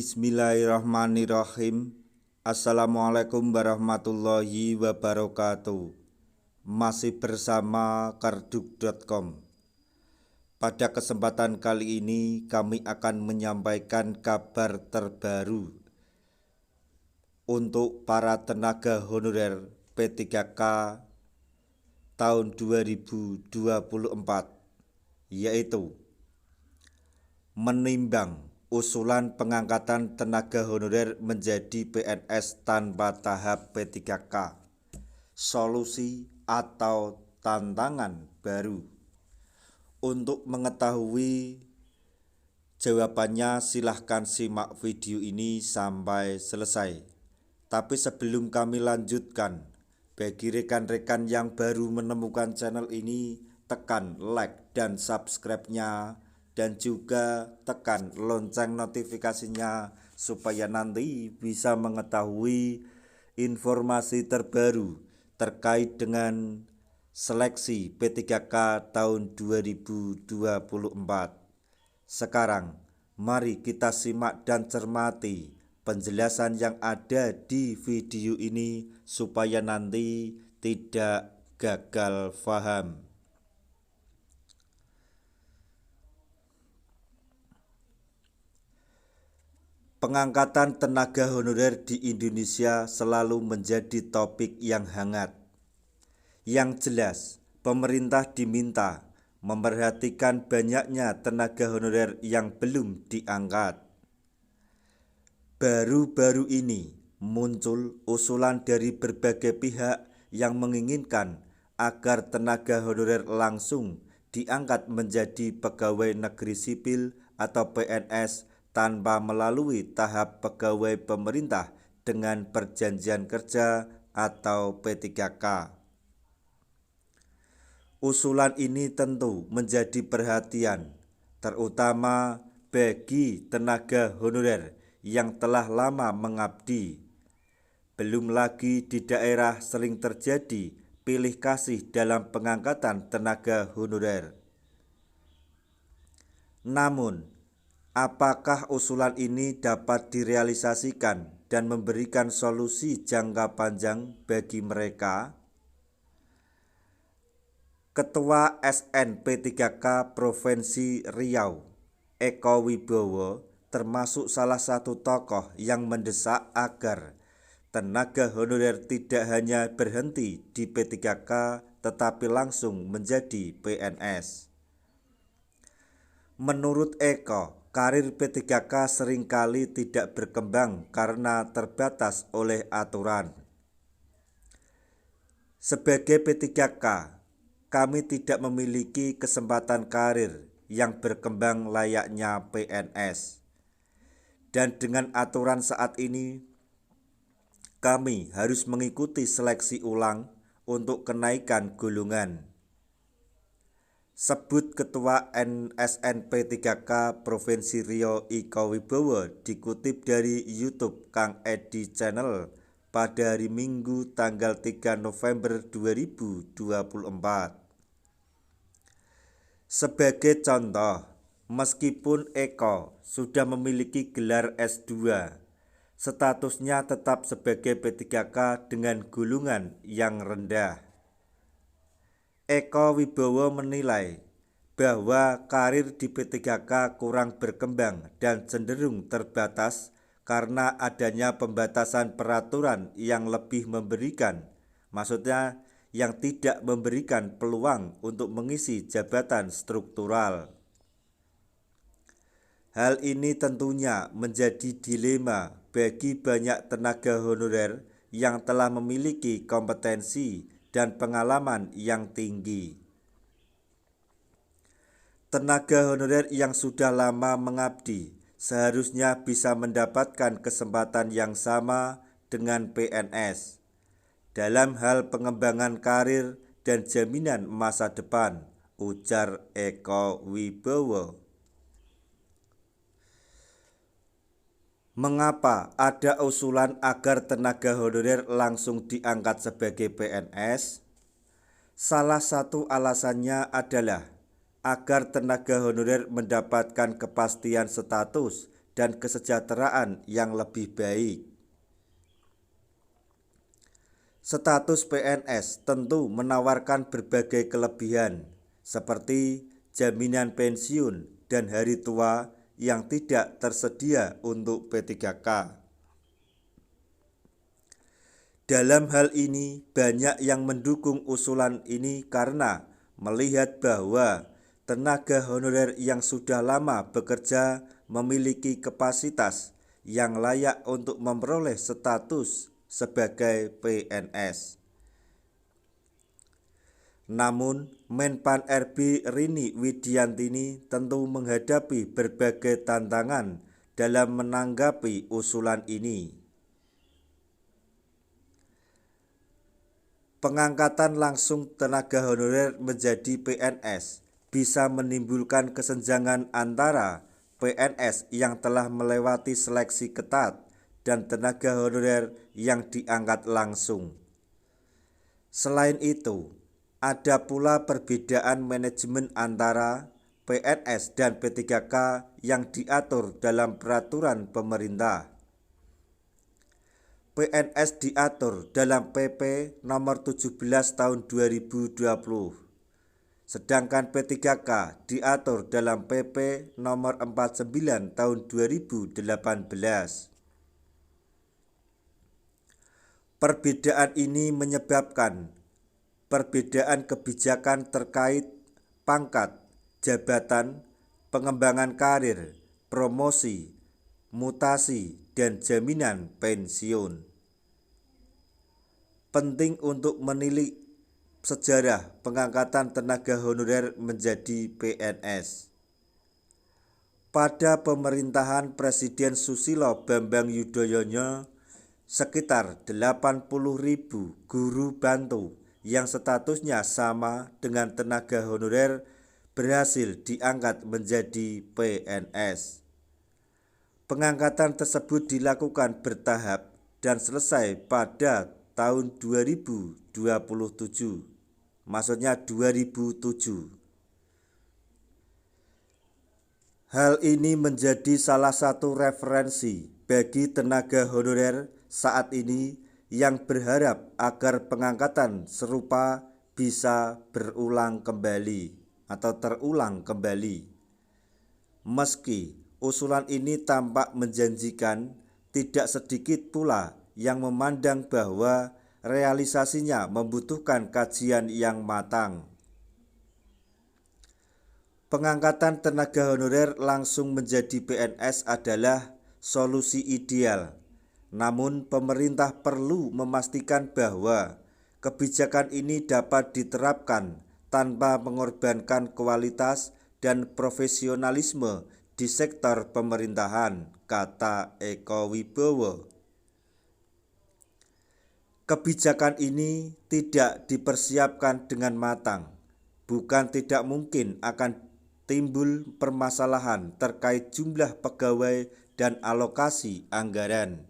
Bismillahirrahmanirrahim. Assalamualaikum warahmatullahi wabarakatuh. Masih bersama karduk.com. Pada kesempatan kali ini kami akan menyampaikan kabar terbaru untuk para tenaga honorer P3K tahun 2024, yaitu menimbang usulan pengangkatan tenaga honorer menjadi PNS tanpa tahap P3K, solusi atau tantangan baru. Untuk mengetahui jawabannya silahkan simak video ini sampai selesai. Tapi sebelum kami lanjutkan, bagi rekan-rekan yang baru menemukan channel ini, tekan like dan subscribe-nya, dan juga tekan lonceng notifikasinya supaya nanti bisa mengetahui informasi terbaru terkait dengan seleksi P3K tahun 2024. Sekarang mari kita simak dan cermati penjelasan yang ada di video ini supaya nanti tidak gagal paham. Pengangkatan tenaga honorer di Indonesia selalu menjadi topik yang hangat. Yang jelas, pemerintah diminta memperhatikan banyaknya tenaga honorer yang belum diangkat. Baru-baru ini muncul usulan dari berbagai pihak yang menginginkan agar tenaga honorer langsung diangkat menjadi pegawai negeri sipil atau PNS tanpa melalui tahap pegawai pemerintah dengan perjanjian kerja atau P3K. Usulan ini tentu menjadi perhatian, terutama bagi tenaga honorer yang telah lama mengabdi. Belum lagi di daerah sering terjadi pilih kasih dalam pengangkatan tenaga honorer. Namun, apakah usulan ini dapat direalisasikan dan memberikan solusi jangka panjang bagi mereka? Ketua SNP3K Provinsi Riau, Eko Wibowo, termasuk salah satu tokoh yang mendesak agar tenaga honorer tidak hanya berhenti di P3K tetapi langsung menjadi PNS. Menurut Eko, karir P3K seringkali tidak berkembang karena terbatas oleh aturan. Sebagai P3K, kami tidak memiliki kesempatan karir yang berkembang layaknya PNS. Dan dengan aturan saat ini, kami harus mengikuti seleksi ulang untuk kenaikan golongan. Sebut Ketua SNP3K Provinsi Riau Eko Wibowo dikutip dari YouTube Kang Edi Channel pada hari Minggu tanggal 3 November 2024. Sebagai contoh, meskipun Eko sudah memiliki gelar S2, statusnya tetap sebagai P3K dengan golongan yang rendah. Eko Wibowo menilai bahwa karir di P3K kurang berkembang dan cenderung terbatas karena adanya pembatasan peraturan yang lebih memberikan, maksudnya yang tidak memberikan peluang untuk mengisi jabatan struktural. Hal ini tentunya menjadi dilema bagi banyak tenaga honorer yang telah memiliki kompetensi dan pengalaman yang tinggi. Tenaga honorer yang sudah lama mengabdi seharusnya bisa mendapatkan kesempatan yang sama dengan PNS dalam hal pengembangan karir dan jaminan masa depan, ujar Eko Wibowo. Mengapa ada usulan agar tenaga honorer langsung diangkat sebagai PNS? Salah satu alasannya adalah agar tenaga honorer mendapatkan kepastian status dan kesejahteraan yang lebih baik. Status PNS tentu menawarkan berbagai kelebihan seperti jaminan pensiun dan hari tua yang tidak tersedia untuk P3K. Dalam hal ini banyak yang mendukung usulan ini karena melihat bahwa tenaga honorer yang sudah lama bekerja memiliki kapasitas yang layak untuk memperoleh status sebagai PNS. Namun, Menpan RB Rini Widiantini tentu menghadapi berbagai tantangan dalam menanggapi usulan ini. Pengangkatan langsung tenaga honorer menjadi PNS bisa menimbulkan kesenjangan antara PNS yang telah melewati seleksi ketat dan tenaga honorer yang diangkat langsung. Selain itu, ada pula perbedaan manajemen antara PNS dan P3K yang diatur dalam peraturan pemerintah. PNS diatur dalam PP nomor 17 tahun 2020. Sedangkan P3K diatur dalam PP nomor 49 tahun 2018. Perbedaan ini menyebabkan perbedaan kebijakan terkait pangkat, jabatan, pengembangan karir, promosi, mutasi, dan jaminan pensiun. Penting untuk menilik sejarah pengangkatan tenaga honorer menjadi PNS. Pada pemerintahan Presiden Susilo Bambang Yudhoyono, sekitar 80.000 guru bantu yang statusnya sama dengan tenaga honorer berhasil diangkat menjadi PNS. Pengangkatan tersebut dilakukan bertahap dan selesai pada tahun 2027, maksudnya 2007. Hal ini menjadi salah satu referensi bagi tenaga honorer saat ini yang berharap agar pengangkatan serupa bisa berulang kembali atau terulang kembali. Meski usulan ini tampak menjanjikan, tidak sedikit pula yang memandang bahwa realisasinya membutuhkan kajian yang matang. Pengangkatan tenaga honorer langsung menjadi PNS adalah solusi ideal. Namun pemerintah perlu memastikan bahwa kebijakan ini dapat diterapkan tanpa mengorbankan kualitas dan profesionalisme di sektor pemerintahan, kata Eko Wibowo. Kebijakan ini tidak dipersiapkan dengan matang. Bukan tidak mungkin akan timbul permasalahan terkait jumlah pegawai dan alokasi anggaran.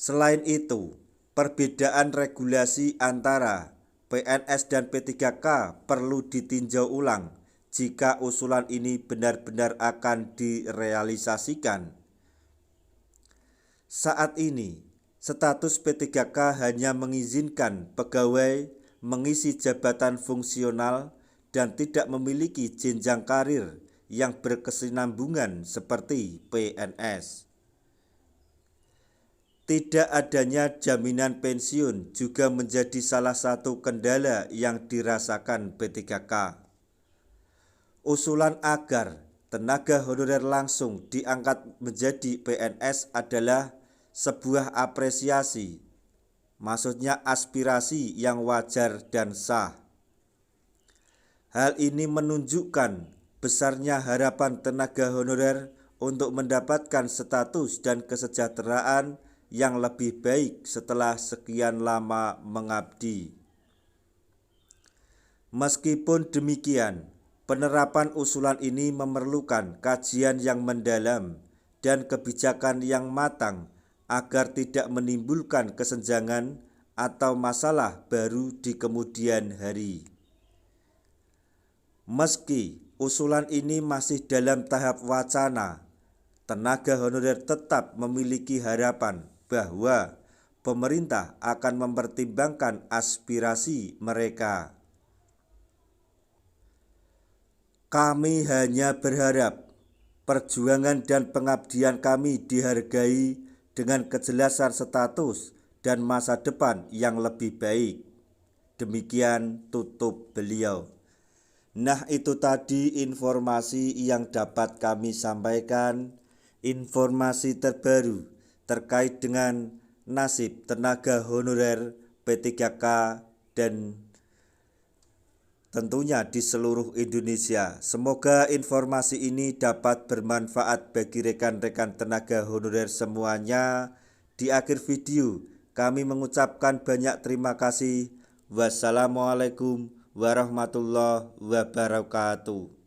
Selain itu, perbedaan regulasi antara PNS dan P3K perlu ditinjau ulang jika usulan ini benar-benar akan direalisasikan. Saat ini, status P3K hanya mengizinkan pegawai mengisi jabatan fungsional dan tidak memiliki jenjang karir yang berkesinambungan seperti PNS. Tidak adanya jaminan pensiun juga menjadi salah satu kendala yang dirasakan P3K. Usulan agar tenaga honorer langsung diangkat menjadi PNS adalah sebuah apresiasi, maksudnya aspirasi yang wajar dan sah. Hal ini menunjukkan besarnya harapan tenaga honorer untuk mendapatkan status dan kesejahteraan yang lebih baik setelah sekian lama mengabdi. Meskipun demikian, penerapan usulan ini memerlukan kajian yang mendalam dan kebijakan yang matang agar tidak menimbulkan kesenjangan atau masalah baru di kemudian hari. Meski usulan ini masih dalam tahap wacana, tenaga honorer tetap memiliki harapan bahwa pemerintah akan mempertimbangkan aspirasi mereka. Kami hanya berharap perjuangan dan pengabdian kami dihargai dengan kejelasan status dan masa depan yang lebih baik. Demikian tutup beliau. Nah, itu tadi informasi yang dapat kami sampaikan, informasi terbaru terkait dengan nasib tenaga honorer P3K dan tentunya di seluruh Indonesia. Semoga informasi ini dapat bermanfaat bagi rekan-rekan tenaga honorer semuanya. Di akhir video, kami mengucapkan banyak terima kasih. Wassalamualaikum warahmatullahi wabarakatuh.